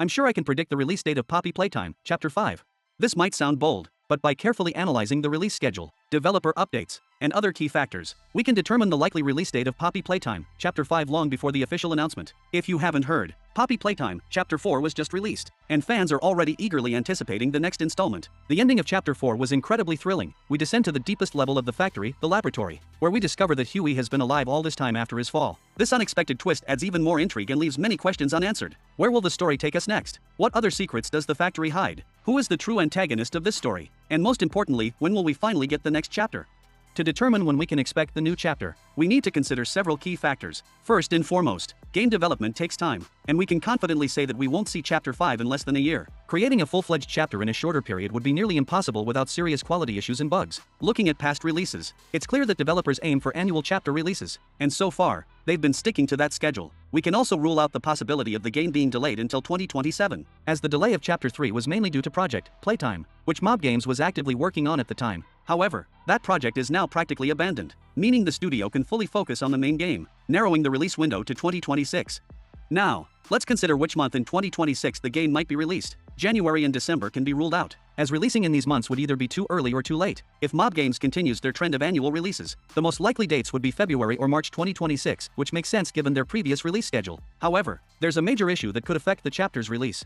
I'm sure I can predict the release date of Poppy Playtime, Chapter 5. This might sound bold, but by carefully analyzing the release schedule, developer updates, and other key factors, we can determine the likely release date of Poppy Playtime, Chapter 5 long before the official announcement. If you haven't heard, Poppy Playtime, Chapter 4 was just released, and fans are already eagerly anticipating the next installment. The ending of Chapter 4 was incredibly thrilling. We descend to the deepest level of the factory, the laboratory, where we discover that Huey has been alive all this time after his fall. This unexpected twist adds even more intrigue and leaves many questions unanswered. Where will the story take us next? What other secrets does the factory hide? Who is the true antagonist of this story? And most importantly, when will we finally get the next chapter? To determine when we can expect the new chapter, we need to consider several key factors. First and foremost, game development takes time, and we can confidently say that we won't see Chapter 5 in less than a year. Creating a full-fledged chapter in a shorter period would be nearly impossible without serious quality issues and bugs. Looking at past releases, it's clear that developers aim for annual chapter releases, and so far, they've been sticking to that schedule. We can also rule out the possibility of the game being delayed until 2027, as the delay of Chapter 3 was mainly due to Project Playtime, which Mob Games was actively working on at the time. However, that project is now practically abandoned, meaning the studio can fully focus on the main game, narrowing the release window to 2026. Now, let's consider which month in 2026 the game might be released. January and December can be ruled out, as releasing in these months would either be too early or too late. If Mob Games continues their trend of annual releases, the most likely dates would be February or March 2026, which makes sense given their previous release schedule. However, there's a major issue that could affect the chapter's release.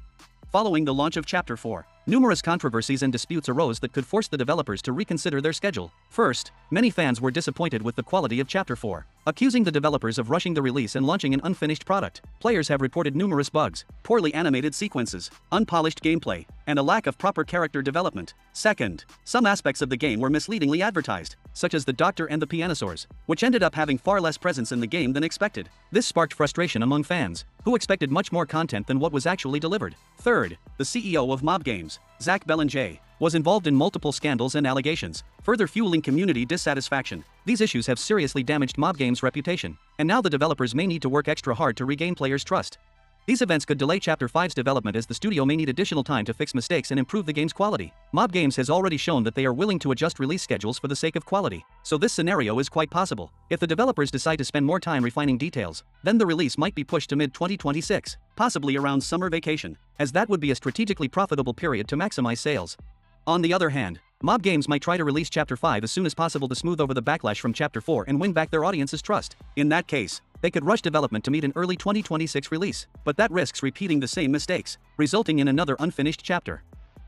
Following the launch of Chapter 4, numerous controversies and disputes arose that could force the developers to reconsider their schedule. First, many fans were disappointed with the quality of Chapter 4, accusing the developers of rushing the release and launching an unfinished product. Players have reported numerous bugs, poorly animated sequences, unpolished gameplay, and a lack of proper character development. Second, some aspects of the game were misleadingly advertised, such as the Doctor and the Pianosaurs, which ended up having far less presence in the game than expected. This sparked frustration among fans, who expected much more content than what was actually delivered. Third, the CEO of Mob Games, Zach Belanger, was involved in multiple scandals and allegations, further fueling community dissatisfaction. These issues have seriously damaged Mob Games' reputation, and now the developers may need to work extra hard to regain players' trust. These events could delay Chapter 5's development as the studio may need additional time to fix mistakes and improve the game's quality. Mob Games has already shown that they are willing to adjust release schedules for the sake of quality, so this scenario is quite possible. If the developers decide to spend more time refining details, then the release might be pushed to mid-2026, possibly around summer vacation, as that would be a strategically profitable period to maximize sales. On the other hand, Mob Games might try to release Chapter 5 as soon as possible to smooth over the backlash from Chapter 4 and win back their audience's trust. In that case, they could rush development to meet an early 2026 release, but that risks repeating the same mistakes, resulting in another unfinished chapter.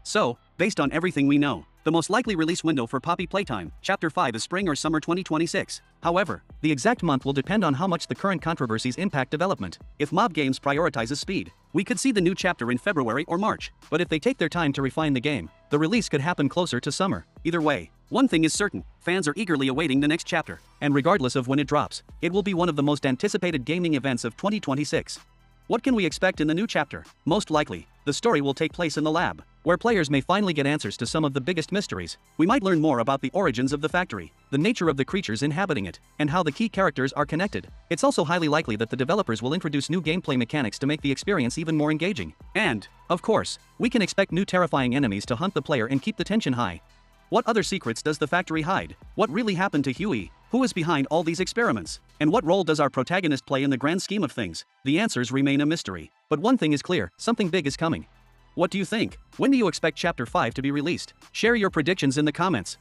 So, based on everything we know, the most likely release window for Poppy Playtime, Chapter 5 is spring or summer 2026. However, the exact month will depend on how much the current controversies impact development. If Mob Games prioritizes speed, we could see the new chapter in February or March, but if they take their time to refine the game, the release could happen closer to summer. Either way, one thing is certain, fans are eagerly awaiting the next chapter, and regardless of when it drops, it will be one of the most anticipated gaming events of 2026. What can we expect in the new chapter? Most likely, the story will take place in the lab, where players may finally get answers to some of the biggest mysteries. We might learn more about the origins of the factory, the nature of the creatures inhabiting it, and how the key characters are connected. It's also highly likely that the developers will introduce new gameplay mechanics to make the experience even more engaging. And, of course, we can expect new terrifying enemies to hunt the player and keep the tension high. What other secrets does the factory hide? What really happened to Huey? Who is behind all these experiments? And what role does our protagonist play in the grand scheme of things? The answers remain a mystery. But one thing is clear, something big is coming. What do you think? When do you expect Chapter 5 to be released? Share your predictions in the comments.